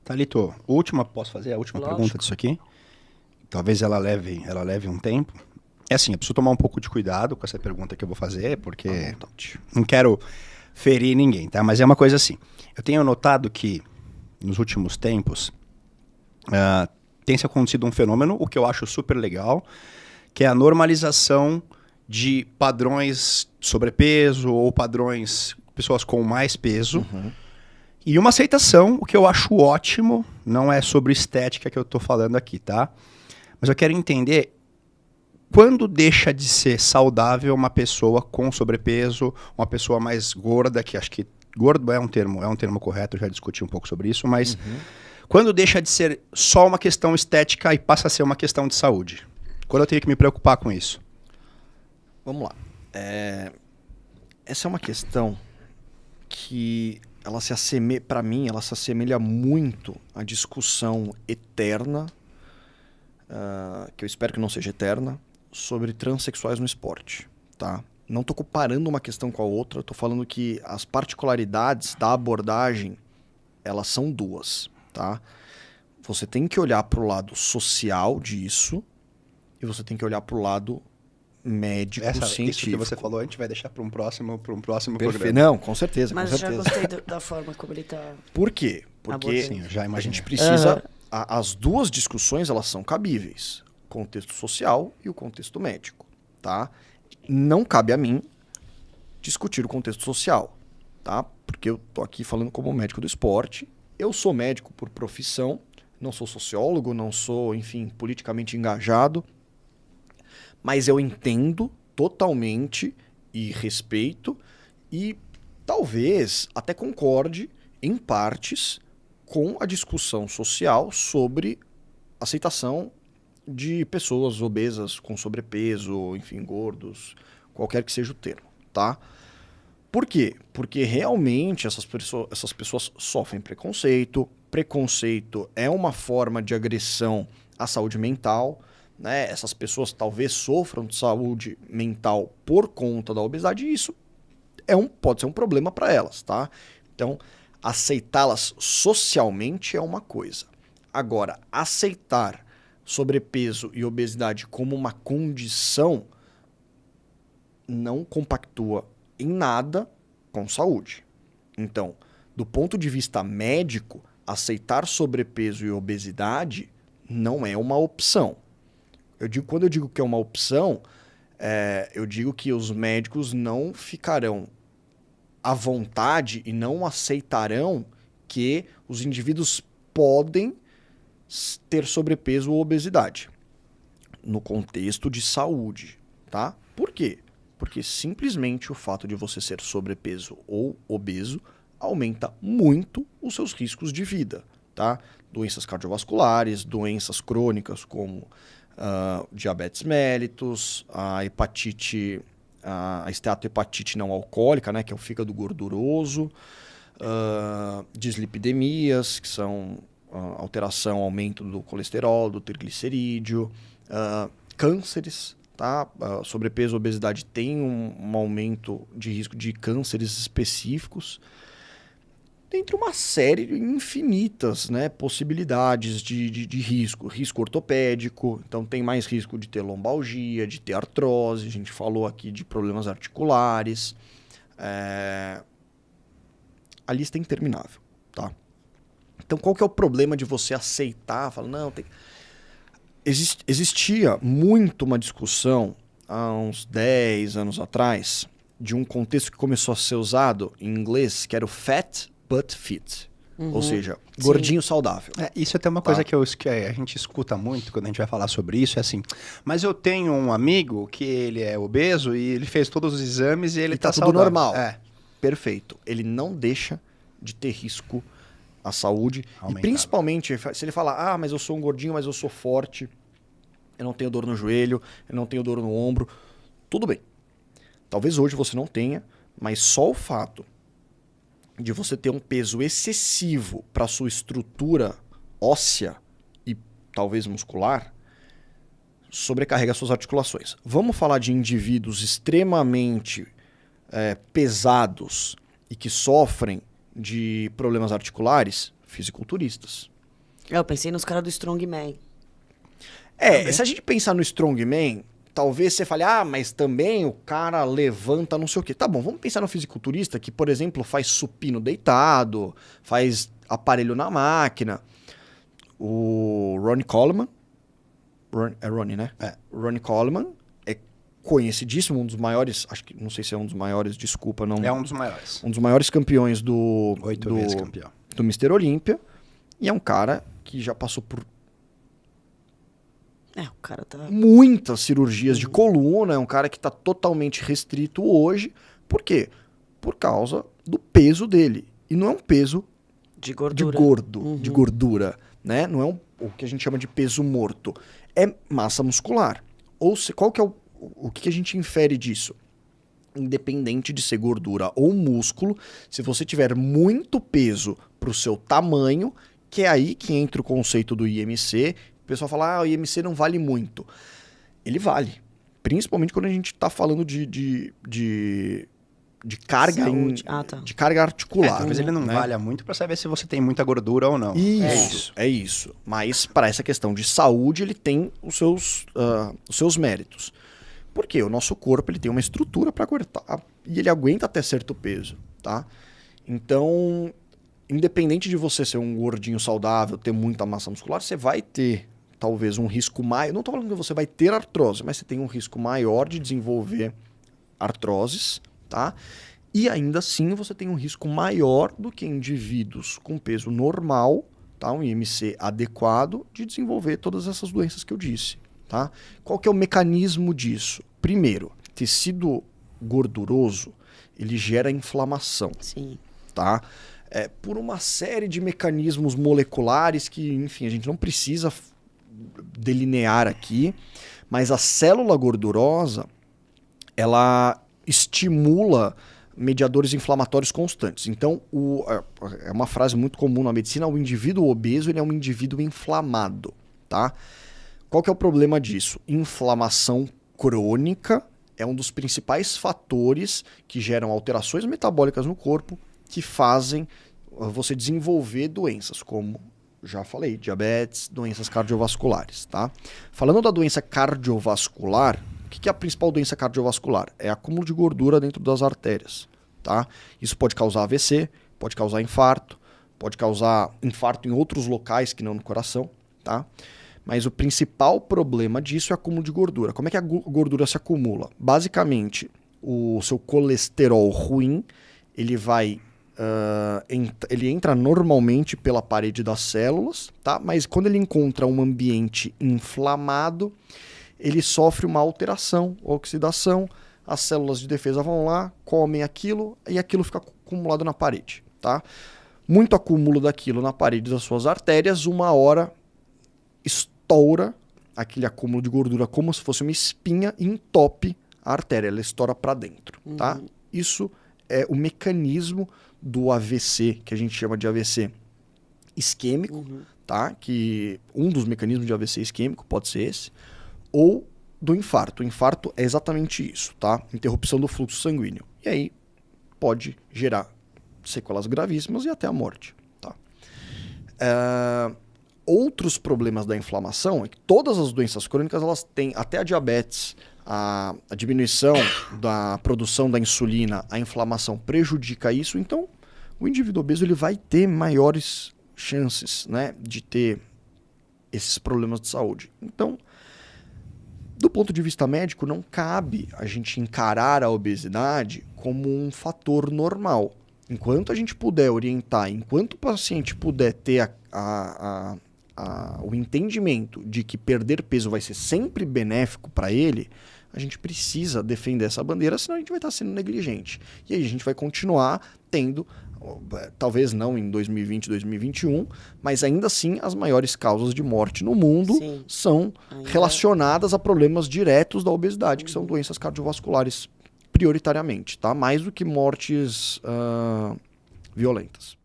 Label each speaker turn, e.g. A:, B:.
A: Thalito, última, posso fazer a última
B: Lógico.
A: pergunta disso aqui? Talvez ela leve um tempo. É assim, eu preciso tomar um pouco de cuidado com essa pergunta que eu vou fazer, porque não quero ferir ninguém, tá? Mas é uma coisa assim. Eu tenho notado que, nos últimos tempos, tem se acontecido um fenômeno, o que eu acho super legal, que é a normalização de padrões de sobrepeso ou padrões pessoas com mais peso. E uma aceitação, o que eu acho ótimo, não é sobre estética que eu tô falando aqui, tá? Mas eu quero entender quando deixa de ser saudável uma pessoa com sobrepeso, uma pessoa mais gorda, que acho que gordo é um termo correto, eu já discuti um pouco sobre isso, mas quando deixa de ser só uma questão estética e passa a ser uma questão de saúde? Quando eu tenho que me preocupar com isso?
C: Vamos lá. Essa é uma questão que ela se assemelha, para mim, ela se assemelha muito à discussão eterna, que eu espero que não seja eterna, sobre transexuais no esporte, tá? Não estou comparando uma questão com a outra, estou falando que as particularidades da abordagem, elas são duas, tá? Você tem que olhar para o lado social disso e você tem que olhar para o lado médico, científico.
A: Isso que você falou, a gente vai deixar para um próximo
C: Perfeito.
A: programa.
C: Não, com certeza,
B: Mas
C: com
B: eu já
C: certeza.
B: gostei da forma como ele tá...
C: Por quê? Porque
A: Sim, eu já
C: a
A: imaginei.
C: gente precisa... As duas discussões, elas são cabíveis. O contexto social e o contexto médico, tá? Não cabe a mim discutir o contexto social, tá? Porque eu tô aqui falando como médico do esporte. Eu sou médico por profissão, não sou sociólogo, não sou, enfim, politicamente engajado. Mas eu entendo totalmente e respeito e talvez até concorde em partes com a discussão social sobre aceitação de pessoas obesas com sobrepeso, enfim, gordos, qualquer que seja o termo, tá? Por quê? Porque realmente essas pessoas sofrem preconceito. Preconceito é uma forma de agressão à saúde mental, né? Essas pessoas talvez sofram de saúde mental por conta da obesidade e isso pode ser um problema para elas, tá? Então, aceitá-las socialmente é uma coisa. Agora, aceitar sobrepeso e obesidade como uma condição não compactua em nada com saúde. Então, do ponto de vista médico, aceitar sobrepeso e obesidade não é uma opção. Quando eu digo que é uma opção, eu digo que os médicos não ficarão à vontade e não aceitarão que os indivíduos podem ter sobrepeso ou obesidade no contexto de saúde, tá? Por quê? Porque simplesmente o fato de você ser sobrepeso ou obeso aumenta muito os seus riscos de vida, tá? Doenças cardiovasculares, doenças crônicas como diabetes mellitus, a hepatite, a esteatohepatite não alcoólica, né, que é o fígado gorduroso, dislipidemias, que são alteração, aumento do colesterol, do triglicerídeo, cânceres, tá? Sobrepeso e obesidade tem um aumento de risco de cânceres específicos, dentre uma série infinitas, né, possibilidades de risco. Risco ortopédico, então tem mais risco de ter lombalgia, de ter artrose, a gente falou aqui de problemas articulares. A lista é interminável, tá? Então qual que é o problema de você aceitar? Fala, não, tem... Existia muito uma discussão há uns 10 anos atrás de um contexto que começou a ser usado em inglês, que era o fat but fit. Ou seja, gordinho saudável.
A: Isso é até uma coisa que a gente escuta muito quando a gente vai falar sobre isso, é assim, mas eu tenho um amigo que ele é obeso e ele fez todos os exames e ele tá
C: tudo
A: saudável.
C: Normal. Perfeito. Ele não deixa de ter risco à saúde.
A: Aumentado.
C: E principalmente, se ele falar, mas eu sou um gordinho, mas eu sou forte, eu não tenho dor no joelho, eu não tenho dor no ombro, tudo bem. Talvez hoje você não tenha, mas só o fato de você ter um peso excessivo para sua estrutura óssea e talvez muscular, sobrecarrega suas articulações. Vamos falar de indivíduos extremamente pesados e que sofrem de problemas articulares? Fisiculturistas.
B: Eu pensei nos caras do Strongman.
C: Se a gente pensar no Strongman, talvez você fale, mas também o cara levanta não sei o quê. Tá bom, vamos pensar no fisiculturista que, por exemplo, faz supino deitado, faz aparelho na máquina. O Ronnie Coleman, é Ronnie, né? O Ronnie Coleman é conhecidíssimo, um dos maiores, acho que, não sei se é um dos maiores, desculpa, não.
A: É um dos maiores.
C: Um dos maiores campeões
A: 8 vezes campeão.
C: Do Mr. Olímpia. E é um cara que já passou por
B: o cara tá...
C: muitas cirurgias de coluna, é um cara que está totalmente restrito hoje. Por quê? Por causa do peso dele. E não é um peso
B: de gordura.
C: De gordura, né? Não é o que a gente chama de peso morto. É massa muscular. Qual que é o que a gente infere disso? Independente de ser gordura ou músculo, se você tiver muito peso para o seu tamanho, que é aí que entra o conceito do IMC. O pessoal fala, o IMC não vale muito. Ele vale. Principalmente quando a gente está falando de carga de carga articular.
A: Talvez ele não valha muito para saber se você tem muita gordura ou não.
C: É isso. Mas para essa questão de saúde, ele tem os seus méritos. Porque o nosso corpo ele tem uma estrutura para aguentar. E ele aguenta até certo peso. Tá? Então, independente de você ser um gordinho saudável, ter muita massa muscular, você vai ter talvez um risco maior. Não estou falando que você vai ter artrose, mas você tem um risco maior de desenvolver artroses, tá? E ainda assim você tem um risco maior do que indivíduos com peso normal, tá? Um IMC adequado, de desenvolver todas essas doenças que eu disse, tá? Qual que é o mecanismo disso? Primeiro, tecido gorduroso, ele gera inflamação.
B: Sim.
C: Tá? Por uma série de mecanismos moleculares que, enfim, a gente não precisa delinear aqui, mas a célula gordurosa, ela estimula mediadores inflamatórios constantes. Então, é uma frase muito comum na medicina, o indivíduo obeso ele é um indivíduo inflamado. Tá? Qual que é o problema disso? Inflamação crônica é um dos principais fatores que geram alterações metabólicas no corpo que fazem você desenvolver doenças como, já falei, diabetes, doenças cardiovasculares, tá? Falando da doença cardiovascular, o que é a principal doença cardiovascular? É acúmulo de gordura dentro das artérias, tá? Isso pode causar AVC, pode causar infarto, pode causar infarto em outros locais que não no coração, tá? Mas o principal problema disso é acúmulo de gordura. Como é que a gordura se acumula? Basicamente, o seu colesterol ruim, ele entra normalmente pela parede das células, tá? Mas quando ele encontra um ambiente inflamado, ele sofre uma alteração, oxidação, as células de defesa vão lá, comem aquilo e aquilo fica acumulado na parede, tá? Muito acúmulo daquilo na parede das suas artérias, uma hora estoura aquele acúmulo de gordura como se fosse uma espinha e entope a artéria, ela estoura para dentro, tá? Isso é o mecanismo do AVC, que a gente chama de AVC isquêmico, tá? Que um dos mecanismos de AVC isquêmico pode ser esse, ou do infarto. O infarto é exatamente isso, tá? Interrupção do fluxo sanguíneo. E aí pode gerar sequelas gravíssimas e até a morte, tá? Outros problemas da inflamação é que todas as doenças crônicas, elas têm, até a diabetes, a diminuição da produção da insulina, a inflamação prejudica isso, então o indivíduo obeso ele vai ter maiores chances, né, de ter esses problemas de saúde. Então, do ponto de vista médico, não cabe a gente encarar a obesidade como um fator normal. Enquanto a gente puder orientar, enquanto o paciente puder ter o entendimento de que perder peso vai ser sempre benéfico para ele, a gente precisa defender essa bandeira, senão a gente vai estar sendo negligente. E aí a gente vai continuar tendo, talvez não em 2020, 2021, mas ainda assim as maiores causas de morte no mundo são relacionadas a problemas diretos da obesidade, que são doenças cardiovasculares prioritariamente, tá? Mais do que mortes violentas.